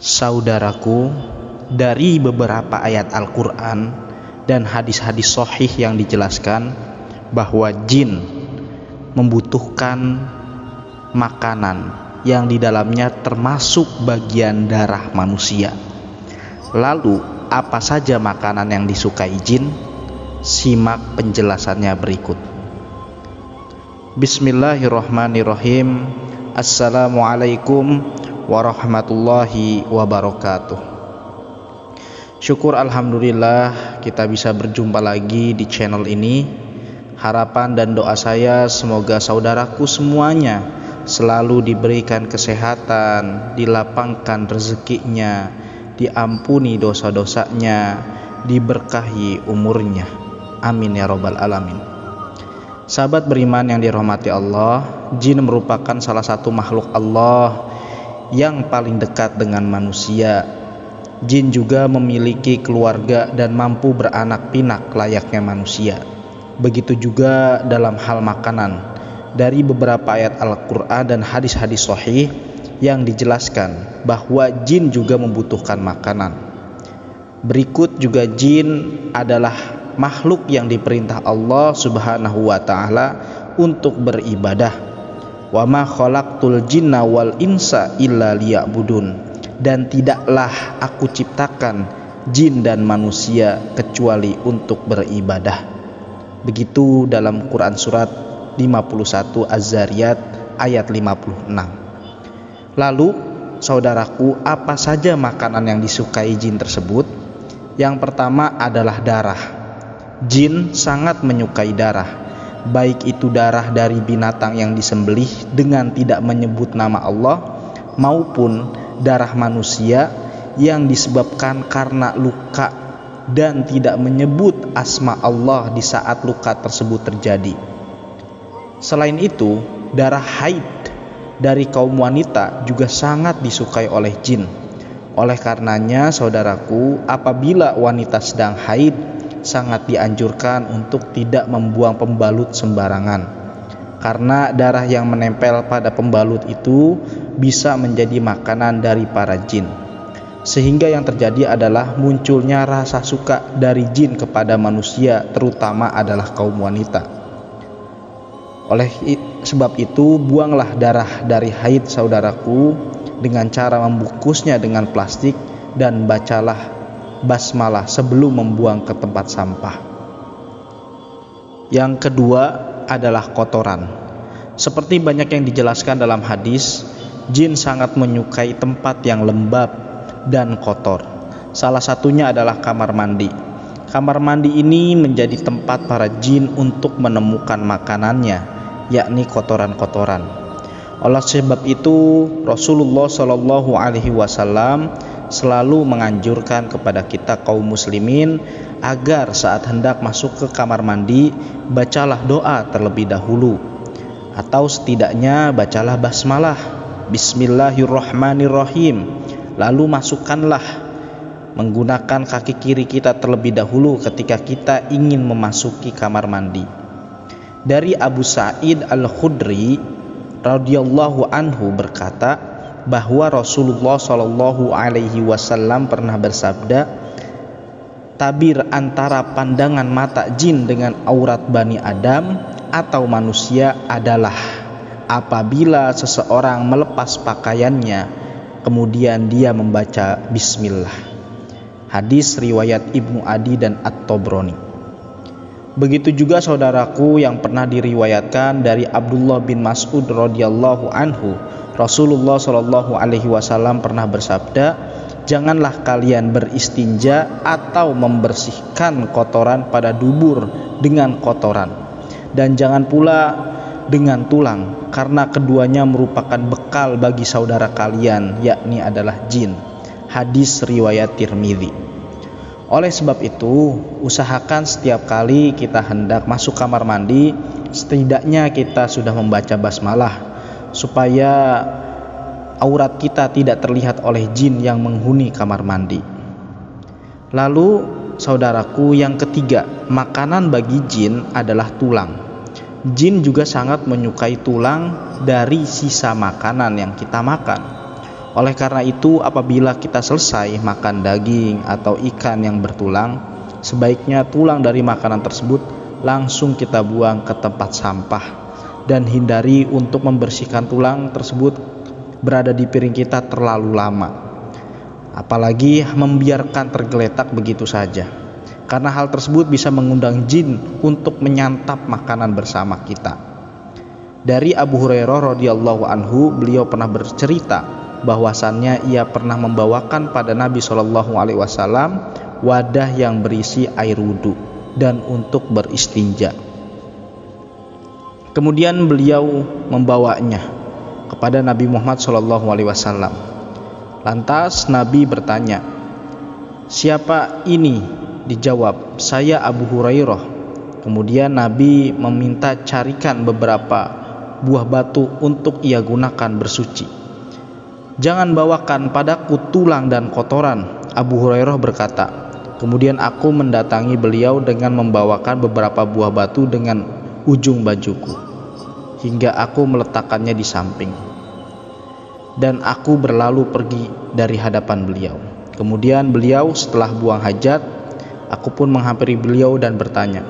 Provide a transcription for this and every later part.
Saudaraku, dari beberapa ayat Al-Quran dan hadis-hadis sahih yang dijelaskan bahwa jin membutuhkan makanan yang di dalamnya termasuk bagian darah manusia. Lalu, apa saja makanan yang disukai jin? Simak penjelasannya berikut. Bismillahirrahmanirrahim. Assalamualaikum warahmatullahi wabarakatuh. Syukur alhamdulillah kita bisa berjumpa lagi di channel ini. Harapan dan doa saya semoga saudaraku semuanya selalu diberikan kesehatan, dilapangkan rezekinya, diampuni dosa-dosanya, diberkahi umurnya. Amin ya robbal alamin. Sahabat beriman yang dirahmati Allah, jin merupakan salah satu makhluk Allah yang paling dekat dengan manusia. Jin juga memiliki keluarga dan mampu beranak pinak layaknya manusia. Begitu juga dalam hal makanan. Dari beberapa ayat Al-Quran dan hadis-hadis sahih yang dijelaskan bahwa jin juga membutuhkan makanan. Berikut juga jin adalah makhluk yang diperintah Allah Subhanahu wa ta'ala untuk beribadah. Wa ma khalaqtul jinna wal insa illa liya'budun. Dan tidaklah aku ciptakan jin dan manusia kecuali untuk beribadah. Begitu dalam Quran surat 51 Az-Zariyat ayat 56. Lalu, saudaraku, apa saja makanan yang disukai jin tersebut? Yang pertama adalah darah. Jin sangat menyukai darah, baik itu darah dari binatang yang disembelih dengan tidak menyebut nama Allah, maupun darah manusia yang disebabkan karena luka dan tidak menyebut asma Allah di saat luka tersebut terjadi. Selain itu, darah haid dari kaum wanita juga sangat disukai oleh jin. Oleh karenanya, saudaraku, apabila wanita sedang haid, sangat dianjurkan untuk tidak membuang pembalut sembarangan, karena darah yang menempel pada pembalut itu bisa menjadi makanan dari para jin, sehingga yang terjadi adalah munculnya rasa suka dari jin kepada manusia, terutama adalah kaum wanita. Oleh sebab itu, buanglah darah dari haid saudaraku dengan cara membungkusnya dengan plastik dan bacalah basmalah sebelum membuang ke tempat sampah. Yang kedua adalah kotoran. Seperti banyak yang dijelaskan dalam hadis, jin sangat menyukai tempat yang lembab dan kotor. Salah satunya adalah kamar mandi. Kamar mandi ini menjadi tempat para jin untuk menemukan makanannya, yakni kotoran-kotoran. Oleh sebab itu, Rasulullah SAW selalu menganjurkan kepada kita kaum muslimin agar saat hendak masuk ke kamar mandi, bacalah doa terlebih dahulu, atau setidaknya bacalah basmalah, Bismillahirrahmanirrahim, lalu masukkanlah menggunakan kaki kiri kita terlebih dahulu ketika kita ingin memasuki kamar mandi. Dari Abu Sa'id Al-Khudri radhiyallahu anhu berkata bahwa Rasulullah SAW pernah bersabda, tabir antara pandangan mata jin dengan aurat Bani Adam atau manusia adalah apabila seseorang melepas pakaiannya kemudian dia membaca bismillah. Hadis riwayat Ibnu Adi dan At-Tabrani. Begitu juga saudaraku yang pernah diriwayatkan dari Abdullah bin Mas'ud radhiyallahu anhu, Rasulullah SAW pernah bersabda, janganlah kalian beristinja atau membersihkan kotoran pada dubur dengan kotoran, dan jangan pula dengan tulang, karena keduanya merupakan bekal bagi saudara kalian, yakni adalah jin. Hadis riwayat Tirmidzi. Oleh sebab itu, usahakan setiap kali kita hendak masuk kamar mandi, setidaknya kita sudah membaca basmalah, supaya aurat kita tidak terlihat oleh jin yang menghuni kamar mandi. Lalu, saudaraku, yang ketiga, makanan bagi jin adalah tulang. Jin juga sangat menyukai tulang dari sisa makanan yang kita makan. Oleh karena itu, apabila kita selesai makan daging atau ikan yang bertulang, sebaiknya tulang dari makanan tersebut langsung kita buang ke tempat sampah, dan hindari untuk membersihkan tulang tersebut berada di piring kita terlalu lama, apalagi membiarkan tergeletak begitu saja, karena hal tersebut bisa mengundang jin untuk menyantap makanan bersama kita. Dari Abu Hurairah radhiyallahu anhu, beliau pernah bercerita bahwasannya ia pernah membawakan pada Nabi SAW wadah yang berisi air wudhu dan untuk beristinja. Kemudian beliau membawanya kepada Nabi Muhammad SAW. Lantas Nabi bertanya, "Siapa ini?" Dijawab, "Saya Abu Hurairah." Kemudian Nabi meminta carikan beberapa buah batu untuk ia gunakan bersuci. "Jangan bawakan padaku tulang dan kotoran," Abu Hurairah berkata. Kemudian aku mendatangi beliau dengan membawakan beberapa buah batu dengan ujung bajuku, hingga aku meletakkannya di samping, dan aku berlalu pergi dari hadapan beliau. Kemudian beliau setelah buang hajat, aku pun menghampiri beliau dan bertanya,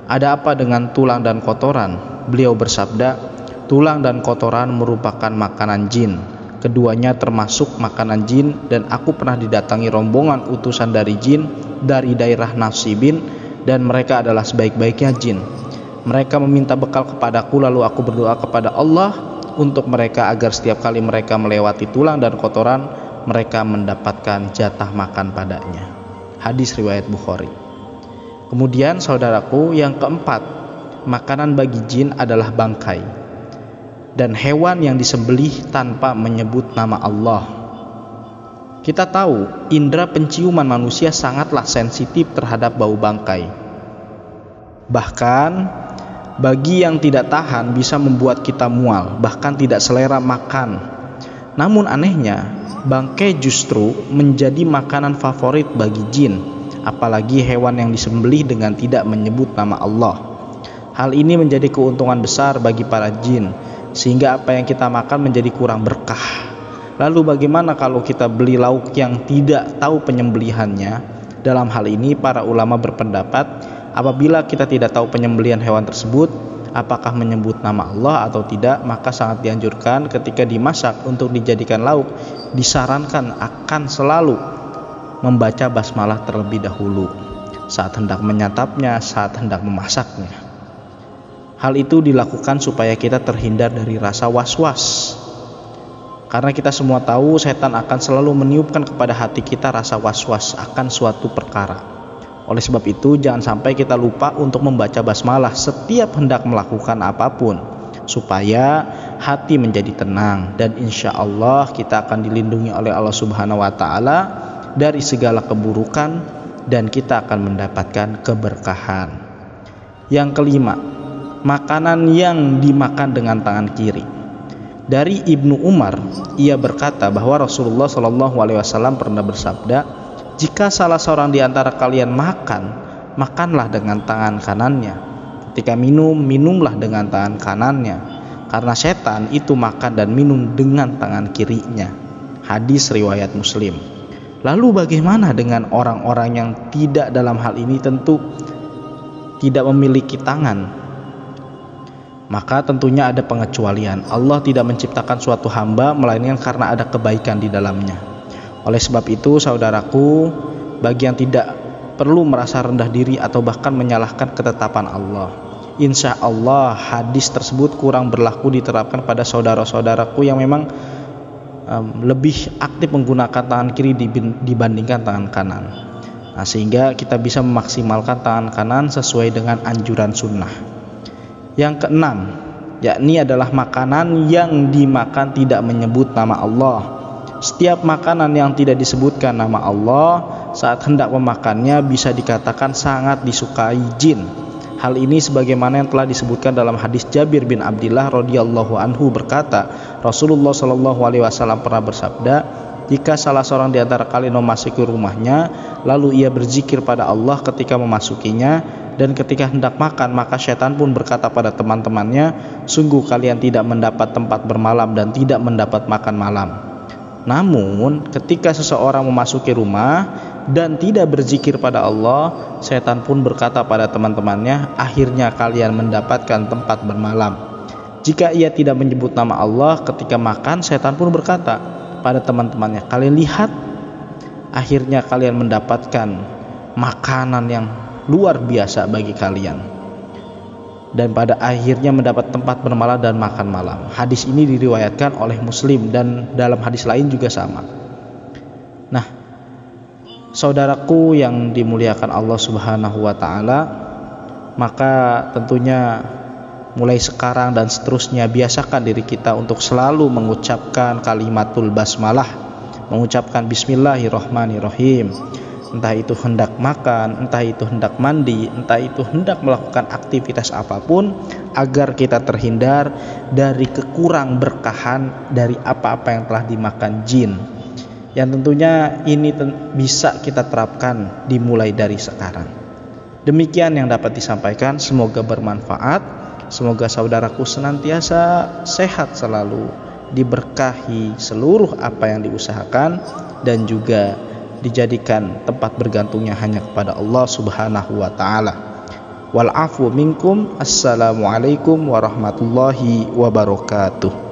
"Ada apa dengan tulang dan kotoran?" Beliau bersabda, "Tulang dan kotoran merupakan makanan jin. Keduanya termasuk makanan jin, dan aku pernah didatangi rombongan utusan dari jin dari daerah Nasibin, dan mereka adalah sebaik-baiknya jin. Mereka meminta bekal kepadaku, lalu aku berdoa kepada Allah untuk mereka agar setiap kali mereka melewati tulang dan kotoran, mereka mendapatkan jatah makan padanya." Hadis riwayat Bukhari. Kemudian saudaraku, yang keempat, makanan bagi jin adalah bangkai dan hewan yang disembelih tanpa menyebut nama Allah. Kita tahu indera penciuman manusia sangatlah sensitif terhadap bau bangkai. Bahkan bagi yang tidak tahan bisa membuat kita mual, bahkan tidak selera makan. Namun anehnya, bangkai justru menjadi makanan favorit bagi jin, apalagi hewan yang disembelih dengan tidak menyebut nama Allah. Hal ini menjadi keuntungan besar bagi para jin, sehingga apa yang kita makan menjadi kurang berkah. Lalu bagaimana kalau kita beli lauk yang tidak tahu penyembelihannya? Dalam hal ini para ulama berpendapat, apabila kita tidak tahu penyembelihan hewan tersebut, apakah menyebut nama Allah atau tidak, maka sangat dianjurkan ketika dimasak untuk dijadikan lauk, disarankan akan selalu membaca basmalah terlebih dahulu saat hendak menyantapnya, saat hendak memasaknya. Hal itu dilakukan supaya kita terhindar dari rasa was-was, karena kita semua tahu setan akan selalu meniupkan kepada hati kita rasa was-was akan suatu perkara. Oleh sebab itu, jangan sampai kita lupa untuk membaca basmalah setiap hendak melakukan apapun, supaya hati menjadi tenang, dan insya Allah kita akan dilindungi oleh Allah Subhanahu wa Ta'ala dari segala keburukan, dan kita akan mendapatkan keberkahan. Yang kelima, makanan yang dimakan dengan tangan kiri. Dari Ibnu Umar, ia berkata bahwa Rasulullah SAW pernah bersabda, "Jika salah seorang di antara kalian makan, makanlah dengan tangan kanannya. Ketika minum, minumlah dengan tangan kanannya, karena setan itu makan dan minum dengan tangan kirinya." Hadis riwayat Muslim. Lalu bagaimana dengan orang-orang yang tidak dalam hal ini? Tentu tidak memiliki tangan. Maka tentunya ada pengecualian. Allah tidak menciptakan suatu hamba melainkan karena ada kebaikan di dalamnya. Oleh sebab itu, saudaraku, bagi yang tidak perlu merasa rendah diri atau bahkan menyalahkan ketetapan Allah, insya Allah hadis tersebut kurang berlaku diterapkan pada saudara-saudaraku yang memang lebih aktif menggunakan tangan kiri dibandingkan tangan kanan. Sehingga kita bisa memaksimalkan tangan kanan sesuai dengan anjuran sunnah. Yang keenam, yakni adalah makanan yang dimakan tidak menyebut nama Allah. Setiap makanan yang tidak disebutkan nama Allah saat hendak memakannya bisa dikatakan sangat disukai jin. Hal ini sebagaimana yang telah disebutkan dalam hadis Jabir bin Abdillah radhiyallahu anhu berkata, Rasulullah SAW pernah bersabda, "Jika salah seorang di antara kalian memasuki rumahnya, lalu ia berzikir pada Allah ketika memasukinya, dan ketika hendak makan, maka syaitan pun berkata pada teman-temannya, 'Sungguh kalian tidak mendapat tempat bermalam dan tidak mendapat makan malam.' Namun ketika seseorang memasuki rumah dan tidak berzikir pada Allah, setan pun berkata pada teman-temannya, akhirnya kalian mendapatkan tempat bermalam. Jika ia tidak menyebut nama Allah ketika makan, setan pun berkata pada teman-temannya, kalian lihat, akhirnya kalian mendapatkan makanan yang luar biasa bagi kalian. Dan pada akhirnya mendapat tempat bermalam dan makan malam. Hadis ini diriwayatkan oleh Muslim dan dalam hadis lain juga sama. Nah, saudaraku yang dimuliakan Allah Subhanahu wa taala, maka tentunya mulai sekarang dan seterusnya biasakan diri kita untuk selalu mengucapkan kalimatul basmalah, mengucapkan bismillahirrahmanirrahim. Entah itu hendak makan, entah itu hendak mandi, entah itu hendak melakukan aktivitas apapun, agar kita terhindar dari kekurang berkahan dari apa-apa yang telah dimakan jin. Yang tentunya ini bisa kita terapkan dimulai dari sekarang. Demikian yang dapat disampaikan, semoga bermanfaat. Semoga saudaraku senantiasa sehat selalu, diberkahi seluruh apa yang diusahakan, dan juga dijadikan tempat bergantungnya hanya kepada Allah Subhanahu wa taala. Wal afu minkum. Assalamualaikum warahmatullahi wabarakatuh.